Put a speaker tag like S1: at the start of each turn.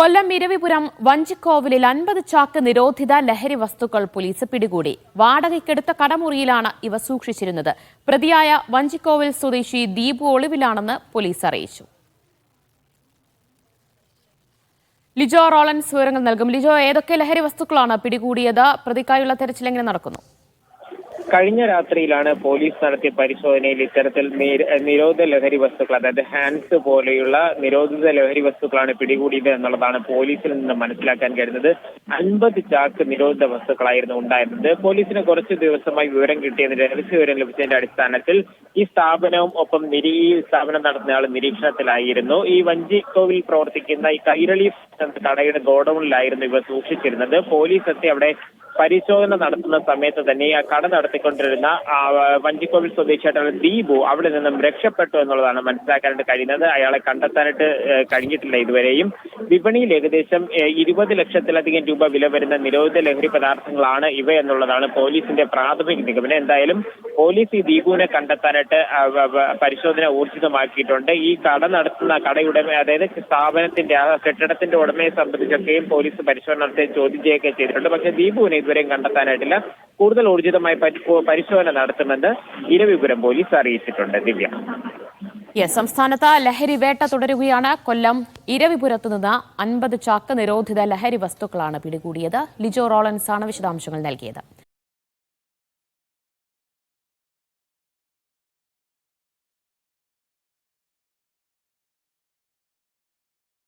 S1: കൊല്ലം ഇരവിപുരം വഞ്ചിക്കോവിലിൽ 50 ചാക്ക് നിരോധിത ലഹരി വസ്തുക്കൾ പോലീസ് പിടികൂടി. വാടകയ്ക്കെടുത്ത കടമുറിയിലാണ് ഇവ സൂക്ഷിച്ചിരുന്നത്. പ്രതിയായ വഞ്ചിക്കോവിൽ സ്വദേശി ദീപു ഒളിവിലാണെന്ന് പോലീസ് അറിയിച്ചു. ലിജോ റോളൻസ് വിവരങ്ങൾ നൽകും. ലിജോ, ഏതൊക്കെ ലഹരി വസ്തുക്കളാണ് പിടികൂടിയത്? പ്രതിക്കായുള്ള തെരച്ചിൽ എങ്ങനെ നടക്കുന്നു?
S2: കഴിഞ്ഞ രാത്രിയിലാണ് പോലീസ് നടത്തിയ പരിശോധനയിൽ ഇത്തരത്തിൽ നിരോധിത ലഹരി വസ്തുക്കൾ, അതായത് ഹാൻഡ്സ് പോലെയുള്ള നിരോധിത ലഹരി വസ്തുക്കളാണ് പിടികൂടിയത് എന്നുള്ളതാണ് പോലീസിൽ നിന്ന് മനസ്സിലാക്കാൻ കഴിയുന്നത്. 50 ചാക്ക് നിരോധിത വസ്തുക്കളായിരുന്നു ഉണ്ടായിരുന്നത്. പോലീസിന് കുറച്ചു ദിവസമായി വിവരം കിട്ടിയതിന്റെ രഹസ്യ വിവരം ലഭിച്ചതിന്റെ അടിസ്ഥാനത്തിൽ ഈ സ്ഥാപനവും ഒപ്പം ഈ സ്ഥാപനം നടത്തുന്നയാൾ നിരീക്ഷണത്തിലായിരുന്നു. ഈ വഞ്ചിക്കോവിൽ പ്രവർത്തിക്കുന്ന ഈ കൈരളി കടയുടെ ഗോഡൌണിലായിരുന്നു ഇവ സൂക്ഷിച്ചിരുന്നത്. പോലീസ് എത്തി അവിടെ പരിശോധന നടത്തുന്ന സമയത്ത് തന്നെ ആ കട നടത്തിക്കൊണ്ടിരുന്ന വഞ്ചിക്കോവിൽ സ്വദേശിയായിട്ടുള്ള ദീപു അവിടെ നിന്നും രക്ഷപ്പെട്ടു എന്നുള്ളതാണ് മനസ്സിലാക്കാനായിട്ട് കഴിയുന്നത്. അയാളെ കണ്ടെത്താനായിട്ട് കഴിഞ്ഞിട്ടില്ല ഇതുവരെയും. വിപണിയിൽ ഏകദേശം 20 ലക്ഷത്തിലധികം രൂപ വില വരുന്ന നിരോധിത ലഹരി പദാർത്ഥങ്ങളാണ് ഇവ എന്നുള്ളതാണ് പോലീസിന്റെ പ്രാഥമിക നിഗമനം. എന്തായാലും പോലീസ് ഈ ദീപുവിനെ കണ്ടെത്താനായിട്ട് പരിശോധന ഊർജിതമാക്കിയിട്ടുണ്ട്. ഈ കട നടത്തുന്ന കടയുടെ, അതായത് സ്ഥാപനത്തിന്റെ ആ കെട്ടിടത്തിന്റെ ഉടമയെ സംബന്ധിച്ചൊക്കെയും പോലീസ് പരിശോധന നടത്തി ചോദ്യം ചെയ്യുകയൊക്കെ ചെയ്തിട്ടുണ്ട്. പക്ഷേ ദീപുവിനെ ഇതുവരെയും കണ്ടെത്താനായിട്ടില്ല. കൂടുതൽ ഊർജിതമായി പരിശോധന നടത്തുമെന്ന് ഇരവിപുരം പോലീസ് അറിയിച്ചിട്ടുണ്ട്. ദിവ്യ,
S1: സംസ്ഥാനത്ത് ലഹരി വേട്ട തുടരുകയാണ്. കൊല്ലം ഇരവിപുരത്ത് നിന്ന് 50 ചാക്ക് നിരോധിത ലഹരി വസ്തുക്കളാണ് പിടികൂടിയത്. ലിജോ റോളൻസ് ആണ് വിശദാംശങ്ങൾ നൽകിയത്.